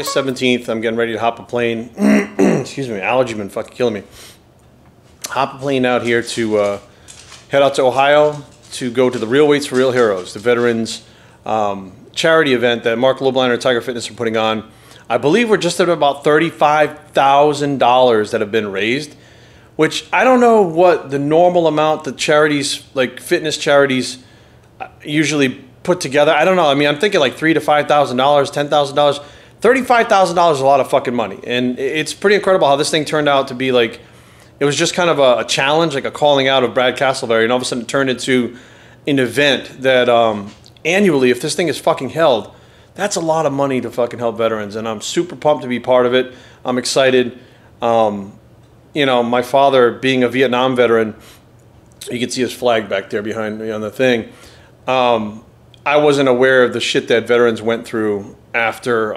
August 17th, I'm getting ready to hop a plane. Excuse me, allergy been fucking killing me. Hop a plane out here to head out to Ohio to go to the Real Weights for Real Heroes, the veterans charity event that Mark Lobliner and Tiger Fitness are putting on. I believe we're just at about $35,000 that have been raised, which I don't know what the normal amount that charities, like fitness charities, usually put together. I don't know. I mean, I'm thinking like $3,000 to $5,000, $10,000. $35,000 is a lot of fucking money, and it's pretty incredible how this thing turned out to be like. It was just kind of a challenge, like a calling out of Brad Castleberry, and all of a sudden it turned into an event that annually, if this thing is fucking held, that's a lot of money to fucking help veterans, and I'm super pumped to be part of it. I'm excited. You know, my father being a Vietnam veteran, you can see his flag back there behind me on the thing. I wasn't aware of the shit that veterans went through after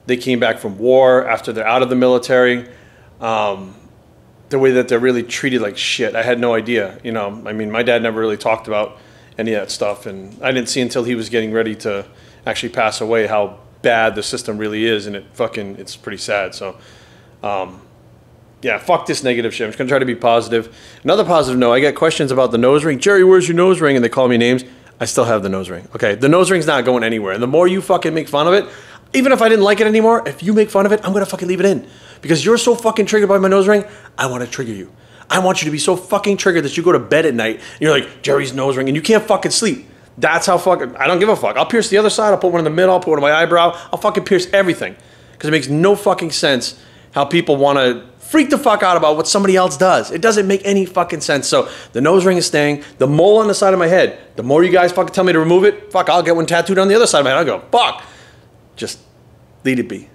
they came back from war, after they're out of the military. The way that they're really treated like shit. I had no idea, you know. I mean, my dad never really talked about any of that stuff, and I didn't see until he was getting ready to actually pass away how bad the system really is, and it's pretty sad. So, yeah, fuck this negative shit. I'm just gonna try to be positive. Another positive note, I get questions about the nose ring. Jerry, where's your nose ring? And they call me names. I still have the nose ring. Okay, the nose ring's not going anywhere. And the more you fucking make fun of it, even if I didn't like it anymore, if you make fun of it, I'm gonna fucking leave it in. Because you're so fucking triggered by my nose ring, I want to trigger you. I want you to be so fucking triggered that you go to bed at night and you're like, Jerry's nose ring, and you can't fucking sleep. That's how fucking, I don't give a fuck. I'll pierce the other side, I'll put one in the middle, I'll put one in my eyebrow, I'll fucking pierce everything. Because it makes no fucking sense how people want to freak the fuck out about what somebody else does. It doesn't make any fucking sense. So the nose ring is staying. The mole on the side of my head, the more you guys fucking tell me to remove it, fuck, I'll get one tattooed on the other side of my head. I'll go, fuck. Just leave it be.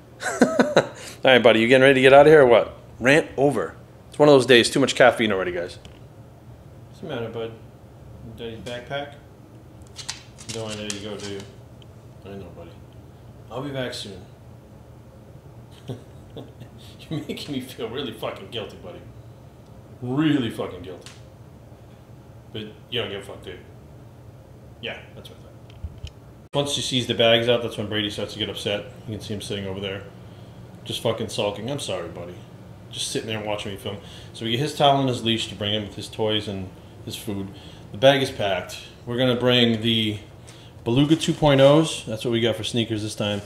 All right, buddy, you getting ready to get out of here or what? Rant over. It's one of those days. Too much caffeine already, guys. What's the matter, bud? Daddy's backpack? No, I know you go, do you? I know, buddy. I'll be back soon. You're making me feel really fucking guilty, buddy. Really fucking guilty. But you don't give a fuck, do you? Yeah, that's what I thought. Once he sees the bags out, that's when Brady starts to get upset. You can see him sitting over there. Just fucking sulking. I'm sorry, buddy. Just sitting there and watching me film. So we get his towel and his leash to bring him with his toys and his food. The bag is packed. We're going to bring the Beluga 2.0s. That's what we got for sneakers this time.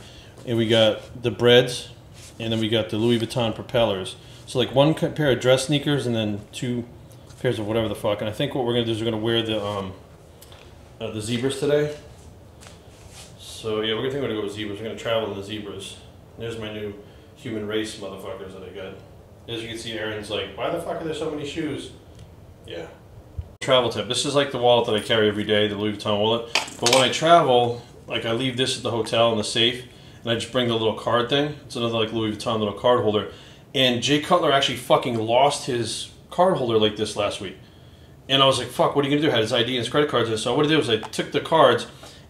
And we got the breads. And then we got the Louis Vuitton propellers. So like one pair of dress sneakers and then 2 pairs of whatever the fuck. And I think what we're going to do is we're going to wear the zebras today. So yeah, we're going to go with zebras. We're going to travel in the zebras. There's my new human race motherfuckers that I got. As you can see, Aaron's like, why the fuck are there so many shoes? Yeah. Travel tip. This is like the wallet that I carry every day, the Louis Vuitton wallet. But when I travel, like I leave this at the hotel in the safe, and I just bring the little card thing. It's another like Louis Vuitton little card holder. And Jay Cutler actually fucking lost his card holder like this last week. And I was like, fuck, what are you gonna do? I had his ID and his credit cards in. So what I did was I took the cards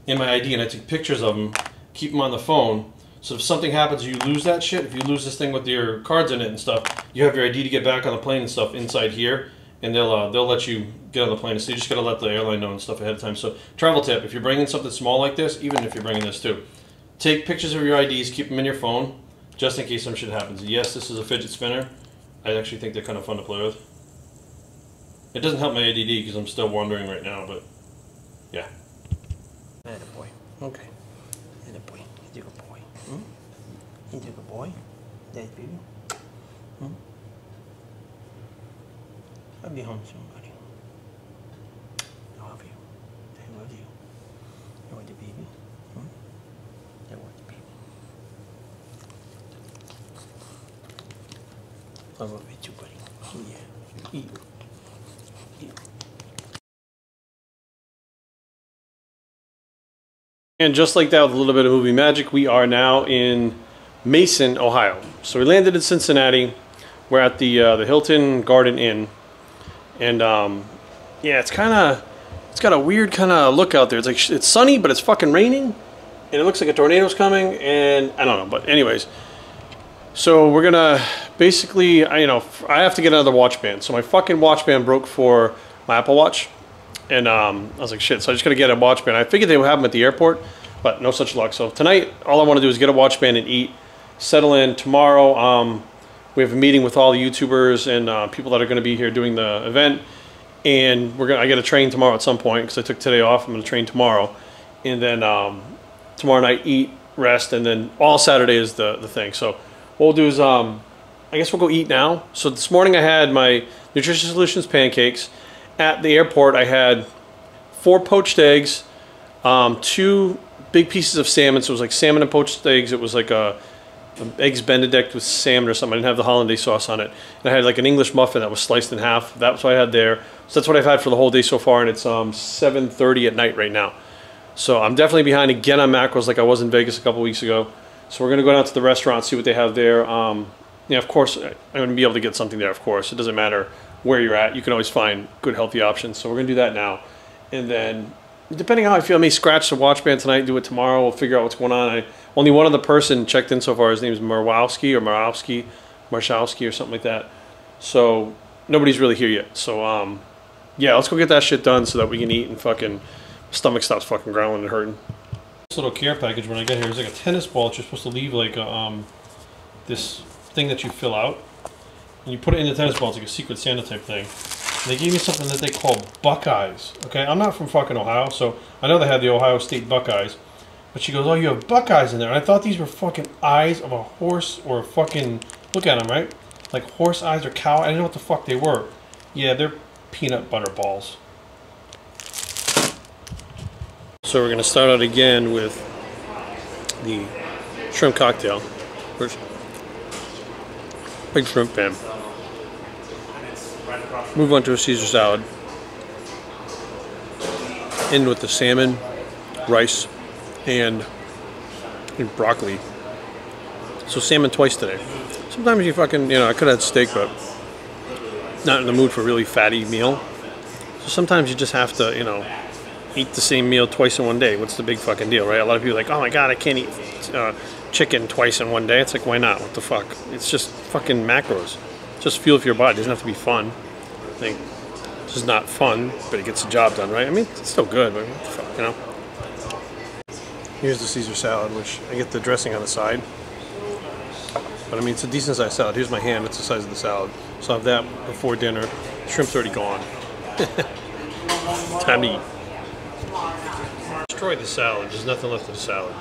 and my ID and I took pictures of them, keep them on the phone. So if something happens, you lose that shit. If you lose this thing with your cards in it and stuff, you have your ID to get back on the plane and stuff inside here, and they'll let you get on the plane. So you just gotta let the airline know and stuff ahead of time. So travel tip: if you're bringing something small like this, even if you're bringing this too, take pictures of your IDs, keep them in your phone, just in case some shit happens. Yes, this is a fidget spinner. I actually think they're kind of fun to play with. It doesn't help my ADD because I'm still wandering right now, but yeah. Attaboy. Okay. Attaboy. He's a good boy. Hmm? He's a good boy. That's baby. Hmm? I'll be home soon, buddy. I love you. I love you. You want the baby? Hmm? I want the baby. I love you too, buddy. Yeah. Eat. Eat. And just like that, with a little bit of movie magic, we are now in Mason, Ohio. So we landed in Cincinnati. We're at the Hilton Garden Inn, and yeah, it's got a weird kind of look out there. It's like it's sunny, but it's fucking raining, and it looks like a tornado's coming, and I don't know. But anyways, so we're gonna basically, I have to get another watch band. So my fucking watch band broke for my Apple Watch. And I was like, shit, so I just got to get a watch band. I figured they would have them at the airport, but no such luck. So tonight, all I want to do is get a watch band and eat, settle in. Tomorrow, we have a meeting with all the YouTubers and people that are going to be here doing the event. And I got to train tomorrow at some point because I took today off. I'm going to train tomorrow. And then tomorrow night, eat, rest, and then all Saturday is the thing. So what we'll do is, I guess we'll go eat now. So this morning I had my Nutrition Solutions pancakes. At the airport, I had 4 poached eggs, 2 big pieces of salmon. So it was like salmon and poached eggs. It was like eggs Benedict with salmon or something. I didn't have the hollandaise sauce on it. And I had like an English muffin that was sliced in half. That's what I had there. So that's what I've had for the whole day so far, and it's 7:30 at night right now. So I'm definitely behind again on macros like I was in Vegas a couple weeks ago. So we're going to go down to the restaurant, see what they have there. Yeah, of course, I'm going to be able to get something there, of course. It doesn't matter where you're at. You can always find good, healthy options. So we're going to do that now. And then, depending on how I feel, I may scratch the watch band tonight, do it tomorrow. We'll figure out what's going on. Only one other person checked in so far. His name is Marwowski or something like that. So nobody's really here yet. So, yeah, let's go get that shit done so that we can eat and fucking stomach stops fucking growling and hurting. This little care package when I get here is like a tennis ball that you're supposed to leave like this thing that you fill out. And you put it in the tennis ball. It's like a Secret Santa type thing. And they gave me something that they call Buckeyes. Okay, I'm not from fucking Ohio, so I know they have the Ohio State Buckeyes. But she goes, oh, you have Buckeyes in there. And I thought these were fucking eyes of a horse or a fucking... Look at them, right? Like horse eyes or cow. I didn't know what the fuck they were. Yeah, they're peanut butter balls. So we're going to start out again with the shrimp cocktail. First, big shrimp pan. Move on to a Caesar salad. In with the salmon, rice, and broccoli. So salmon twice today. Sometimes you fucking, you know, I could have had steak, but not in the mood for a really fatty meal. So sometimes you just have to, you know, eat the same meal twice in one day. What's the big fucking deal, right? A lot of people are like, oh my god, I can't eat chicken twice in one day. It's like, why not? What the fuck? It's just fucking macros. It's just fuel for your body. It doesn't have to be fun. I think this is not fun, but it gets the job done, right? I mean, it's still good, but what the fuck, you know? Here's the Caesar salad, which I get the dressing on the side. But I mean, it's a decent sized salad. Here's my hand, it's the size of the salad. So I have that before dinner. Shrimp's already gone. Time to eat. Destroy the salad, there's nothing left of the salad.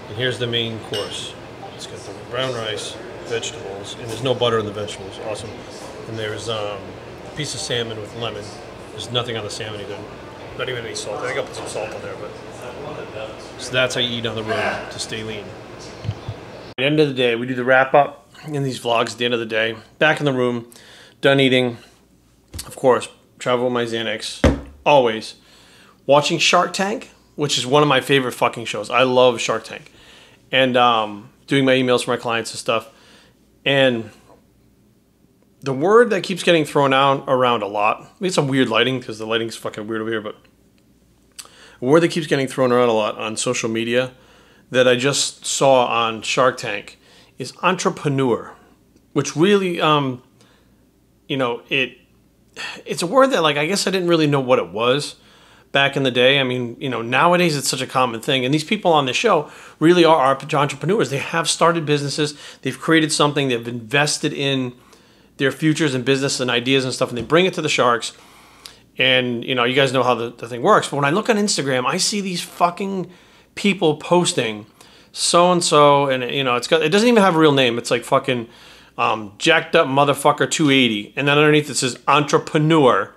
And here's the main course. It's got the brown rice, vegetables, and there's no butter in the vegetables, awesome. And there's a piece of salmon with lemon. There's nothing on the salmon either. Not even any salt. I think I'll put some salt on there, but. So that's how you eat on the road to stay lean. At the end of the day, we do the wrap up in these vlogs at the end of the day. Back in the room, done eating. Of course, travel with my Xanax, always. Watching Shark Tank, which is one of my favorite fucking shows. I love Shark Tank. And doing my emails for my clients and stuff. And the word that keeps getting thrown out around a lot, we had some weird lighting because the lighting's fucking weird over here, but a word that keeps getting thrown around a lot on social media that I just saw on Shark Tank is entrepreneur, which really, you know, it's a word that, like, I guess I didn't really know what it was back in the day. I mean, you know, nowadays it's such a common thing. And these people on the show really are entrepreneurs. They have started businesses. They've created something. They've invested in their futures and business and ideas and stuff, and they bring it to the sharks. And, you know, you guys know how the thing works. But when I look on Instagram, I see these fucking people posting so-and-so, and, you know, it doesn't even have a real name. It's like fucking jacked up motherfucker 280. And then underneath it says entrepreneur.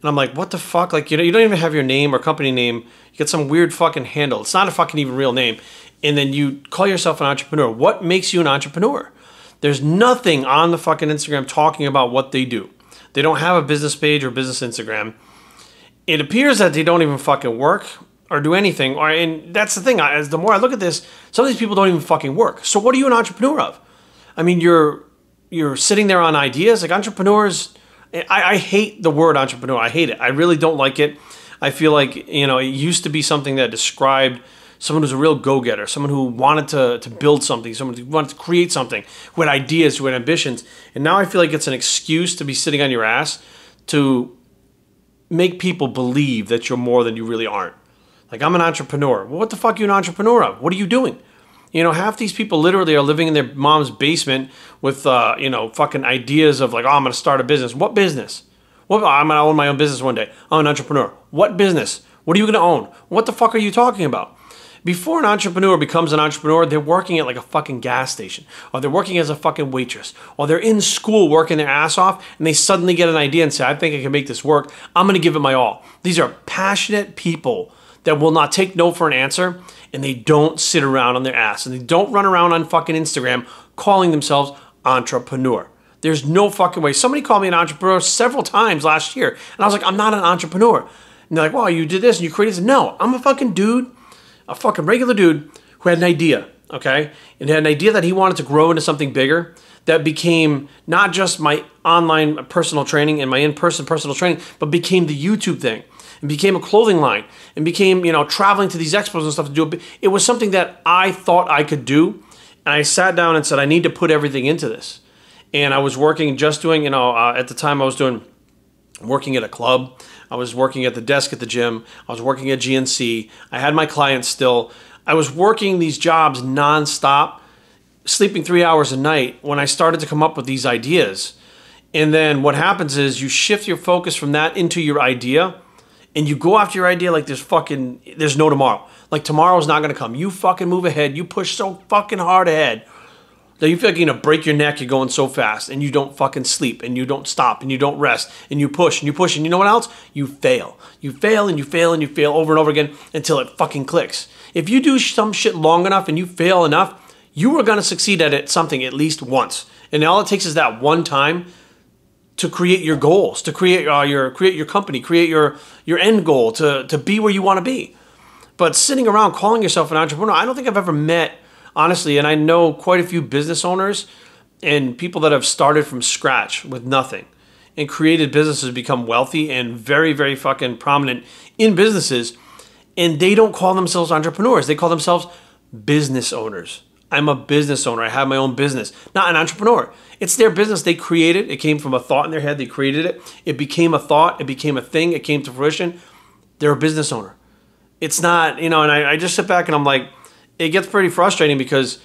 And I'm like, what the fuck? Like, you know, you don't even have your name or company name. You get some weird fucking handle. It's not a fucking even real name. And then you call yourself an entrepreneur. What makes you an entrepreneur? There's nothing on the fucking Instagram talking about what they do. They don't have a business page or business Instagram. It appears that they don't even fucking work or do anything. And that's the thing. As the more I look at this, some of these people don't even fucking work. So what are you an entrepreneur of? I mean, you're sitting there on ideas. Like, entrepreneurs, I hate the word entrepreneur. I hate it. I really don't like it. I feel like, you know, it used to be something that described someone who's a real go-getter, someone who wanted to build something, someone who wanted to create something, who had ideas, who had ambitions. And now I feel like it's an excuse to be sitting on your ass to make people believe that you're more than you really aren't. Like, I'm an entrepreneur. Well, what the fuck are you an entrepreneur of? What are you doing? You know, half these people literally are living in their mom's basement with, you know, fucking ideas of like, oh, I'm going to start a business. What business? I'm going to own my own business one day. I'm an entrepreneur. What business? What are you going to own? What the fuck are you talking about? Before an entrepreneur becomes an entrepreneur, they're working at like a fucking gas station, or they're working as a fucking waitress, or they're in school working their ass off, and they suddenly get an idea and say, I think I can make this work. I'm going to give it my all. These are passionate people that will not take no for an answer, and they don't sit around on their ass, and they don't run around on fucking Instagram calling themselves entrepreneur. There's no fucking way. Somebody called me an entrepreneur several times last year, and I was like, I'm not an entrepreneur. And they're like, well, you did this and you created this. No, I'm a fucking dude, a fucking regular dude who had an idea, okay? And had an idea that he wanted to grow into something bigger that became not just my online personal training and my in-person personal training, but became the YouTube thing, and became a clothing line, and became, you know, traveling to these expos and stuff to do it. It was something that I thought I could do, and I sat down and said, I need to put everything into this. And I was working, just doing, you know, at the time I was working at a club. I was working at the desk at the gym. I was working at GNC. I had my clients still. I was working these jobs nonstop, sleeping 3 hours a night when I started to come up with these ideas. And then what happens is you shift your focus from that into your idea, and you go after your idea like there's no tomorrow. Like tomorrow's not going to come. You fucking move ahead. You push so fucking hard ahead that you feel like you're going to break your neck. You're going so fast, and you don't fucking sleep, and you don't stop, and you don't rest, and you push, and you push, and you know what else? You fail. You fail, and you fail, and you fail over and over again until it fucking clicks. If you do some shit long enough and you fail enough, you are going to succeed at it something at least once. And all it takes is that one time to create your goals, to create your company, create your end goal, to be where you want to be. But sitting around calling yourself an entrepreneur, I don't think I've ever met, honestly, and I know quite a few business owners and people that have started from scratch with nothing and created businesses, become wealthy and very, very fucking prominent in businesses, and they don't call themselves entrepreneurs. They call themselves business owners. I'm a business owner. I have my own business, not an entrepreneur. It's their business. They created it. It came from a thought in their head. They created it. It became a thought. It became a thing. It came to fruition. They're a business owner. It's not, you know, and I just sit back and I'm like, it gets pretty frustrating because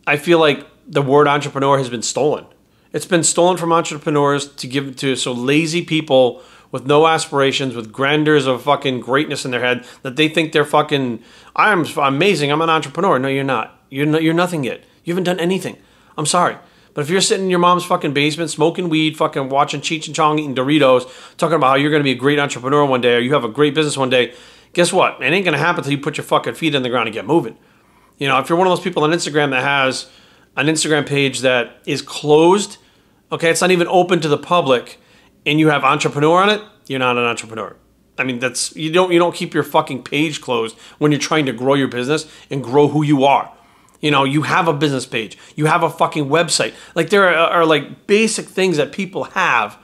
I feel like the word entrepreneur has been stolen. It's been stolen from entrepreneurs to give to so lazy people with no aspirations, with grandeurs of fucking greatness in their head that they think they're fucking, I'm amazing, I'm an entrepreneur. No, you're not. You're nothing yet. You haven't done anything. I'm sorry. But if you're sitting in your mom's fucking basement, smoking weed, fucking watching Cheech and Chong, eating Doritos, talking about how you're going to be a great entrepreneur one day or you have a great business one day, guess what? It ain't going to happen until you put your fucking feet on the ground and get moving. You know, if you're one of those people on Instagram that has an Instagram page that is closed, okay, it's not even open to the public, and you have entrepreneur on it, you're not an entrepreneur. I mean, that's you don't keep your fucking page closed when you're trying to grow your business and grow who you are. You know, you have a business page. You have a fucking website. Like there are like basic things that people have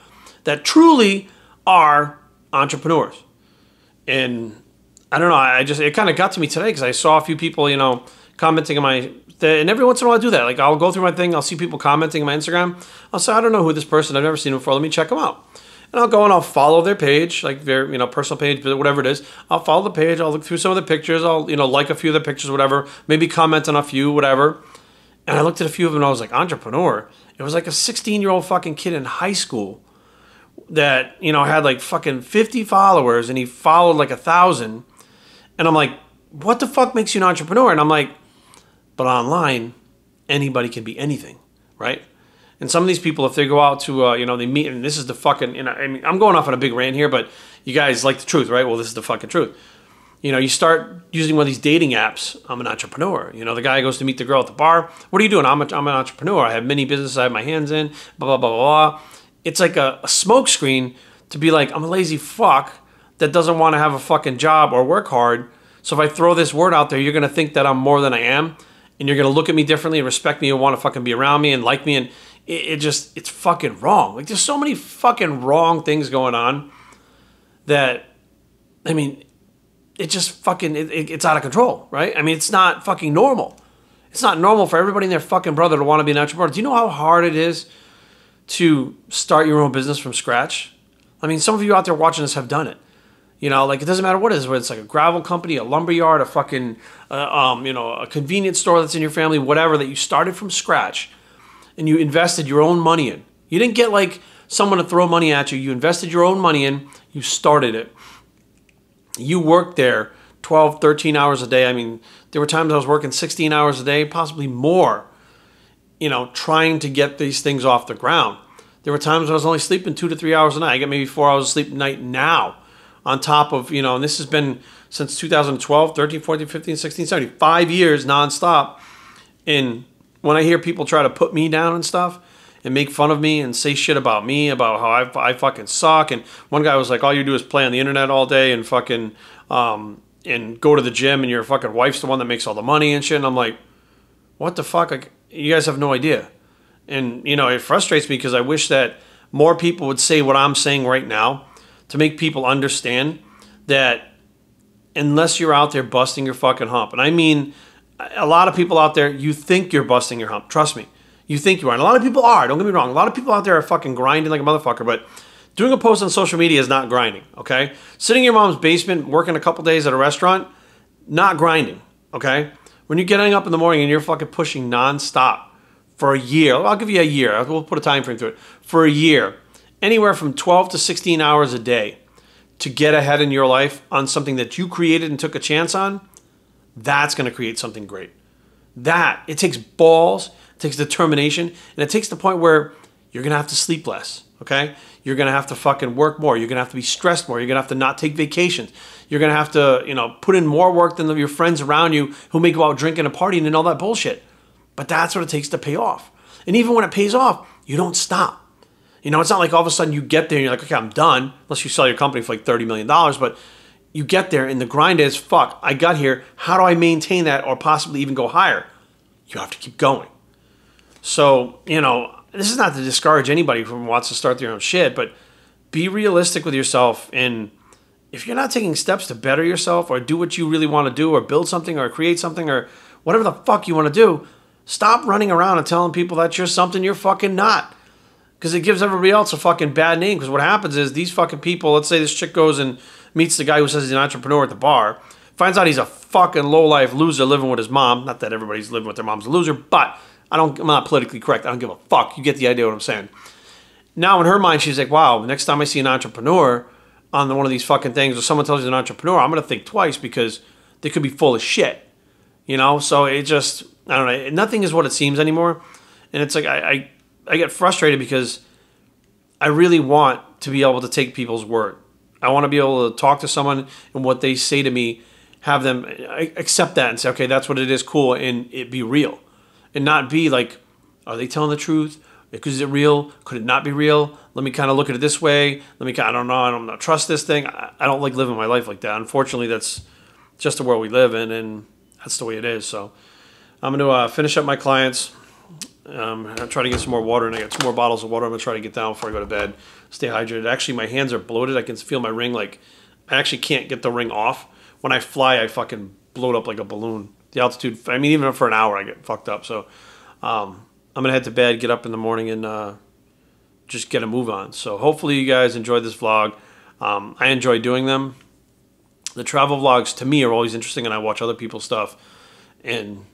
that truly are entrepreneurs. And I don't know, it kind of got to me today because I saw a few people, you know, commenting on my, and every once in a while I do that. Like I'll go through my thing, I'll see people commenting on my Instagram. I'll say, I don't know who this person, I've never seen them before, let me check them out. And I'll go and I'll follow their page, like their, you know, personal page, whatever it is. I'll follow the page, I'll look through some of the pictures, I'll, you know, like a few of the pictures, whatever, maybe comment on a few, whatever. And I looked at a few of them and I was like, entrepreneur? It was like a 16-year-old fucking kid in high school that, you know, had like fucking 50 followers and he followed like 1,000. And I'm like, what the fuck makes you an entrepreneur? And I'm like, but online, anybody can be anything, right? And some of these people, if they go out to, you know, they meet, and this is the fucking, you know, I mean, I'm going off on a big rant here, but you guys like the truth, right? Well, this is the fucking truth. You know, you start using one of these dating apps. I'm an entrepreneur. You know, the guy goes to meet the girl at the bar. What are you doing? I'm an entrepreneur. I have many businesses I have my hands in, blah, blah, blah, blah. It's like a smoke screen to be like, I'm a lazy fuck that doesn't want to have a fucking job or work hard. So if I throw this word out there, you're going to think that I'm more than I am. And you're going to look at me differently and respect me and want to fucking be around me and like me. And it's fucking wrong. Like there's so many fucking wrong things going on that, I mean, it just fucking, it's out of control, right? I mean, it's not fucking normal. It's not normal for everybody and their fucking brother to want to be an entrepreneur. Do you know how hard it is to start your own business from scratch? I mean, some of you out there watching this have done it. You know, like it doesn't matter what it is, whether it's like a gravel company, a lumber yard, a fucking, you know, a convenience store that's in your family, whatever, that you started from scratch and you invested your own money in. You didn't get like someone to throw money at you. You invested your own money in. You started it. You worked there 12, 13 hours a day. I mean, there were times I was working 16 hours a day, possibly more, you know, trying to get these things off the ground. There were times I was only sleeping 2 to 3 hours a night. I get maybe 4 hours of sleep a night now, on top of, you know, and this has been since 2012, 13, 14, 15, 16, 17, 5 years nonstop. And when I hear people try to put me down and stuff and make fun of me and say shit about me, about how I fucking suck. And one guy was like, all you do is play on the internet all day and fucking, and go to the gym and your fucking wife's the one that makes all the money and shit. And I'm like, what the fuck? Like, you guys have no idea. And, you know, it frustrates me because I wish that more people would say what I'm saying right now to make people understand that unless you're out there busting your fucking hump, and I mean, a lot of people out there, you think you're busting your hump. Trust me. You think you are. And a lot of people are. Don't get me wrong. A lot of people out there are fucking grinding like a motherfucker, but doing a post on social media is not grinding, okay? Sitting in your mom's basement, working a couple days at a restaurant, not grinding, okay? When you're getting up in the morning and you're fucking pushing nonstop for a year, I'll give you a year. We'll put a time frame to it. For a year, anywhere from 12 to 16 hours a day to get ahead in your life on something that you created and took a chance on, that's going to create something great. That, it takes balls, it takes determination, and it takes the point where you're going to have to sleep less, okay? You're going to have to fucking work more. You're going to have to be stressed more. You're going to have to not take vacations. You're going to have to, you know, put in more work than your friends around you who may go out drinking and partying and all that bullshit. But that's what it takes to pay off. And even when it pays off, you don't stop. You know, it's not like all of a sudden you get there and you're like, okay, I'm done, unless you sell your company for like $30 million. But you get there and the grind is, fuck, I got here. How do I maintain that or possibly even go higher? You have to keep going. So, you know, this is not to discourage anybody who wants to start their own shit, but be realistic with yourself. And if you're not taking steps to better yourself or do what you really want to do or build something or create something or whatever the fuck you want to do, stop running around and telling people that you're something you're fucking not. Because it gives everybody else a fucking bad name. Because what happens is these fucking people, let's say this chick goes and meets the guy who says he's an entrepreneur at the bar, finds out he's a fucking low-life loser living with his mom. Not that everybody's living with their mom's a loser, but I'm not politically correct. I don't give a fuck. You get the idea of what I'm saying. Now in her mind, she's like, wow, next time I see an entrepreneur on one of these fucking things or someone tells you an entrepreneur, I'm going to think twice because they could be full of shit. You know? So it just, I don't know. Nothing is what it seems anymore. And it's like I get frustrated because I really want to be able to take people's word. I want to be able to talk to someone and what they say to me, have them accept that and say, okay, that's what it is, cool, and it be real. And not be like, are they telling the truth? Is it real? Could it not be real? Let me kind of look at it this way. I don't know. I don't trust this thing. I don't like living my life like that. Unfortunately, that's just the world we live in, and that's the way it is. So I'm going to finish up my clients. I'm trying to get some more water, and I got 2 more bottles of water I'm going to try to get down before I go to bed. Stay hydrated. Actually, my hands are bloated. I can feel my ring. Like, I actually can't get the ring off. When I fly, I fucking bloat up like a balloon. The altitude, I mean, even for an hour, I get fucked up. So I'm going to head to bed, get up in the morning, and just get a move on. So hopefully you guys enjoyed this vlog. I enjoy doing them. The travel vlogs, to me, are always interesting, and I watch other people's stuff. And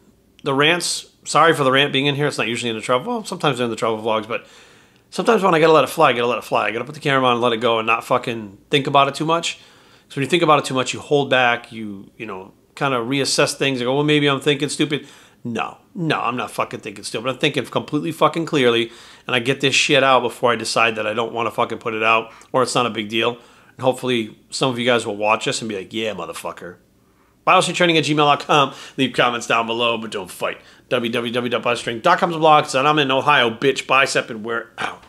the rants, sorry for the rant being in here. It's not usually in the travel. Well, sometimes they're in the travel vlogs, but sometimes when I got to let it fly, I got to let it fly. I got to put the camera on and let it go and not fucking think about it too much. So when you think about it too much, you hold back, you know, kind of reassess things and go, well, maybe I'm thinking stupid. No, I'm not fucking thinking stupid. I'm thinking completely fucking clearly, and I get this shit out before I decide that I don't want to fucking put it out or it's not a big deal. And hopefully some of you guys will watch this and be like, yeah, motherfucker. BioStringTraining@gmail.com. Leave comments down below, but don't fight. www.biostraining.com's a blog. So I'm in Ohio, bitch, bicep, and we're out.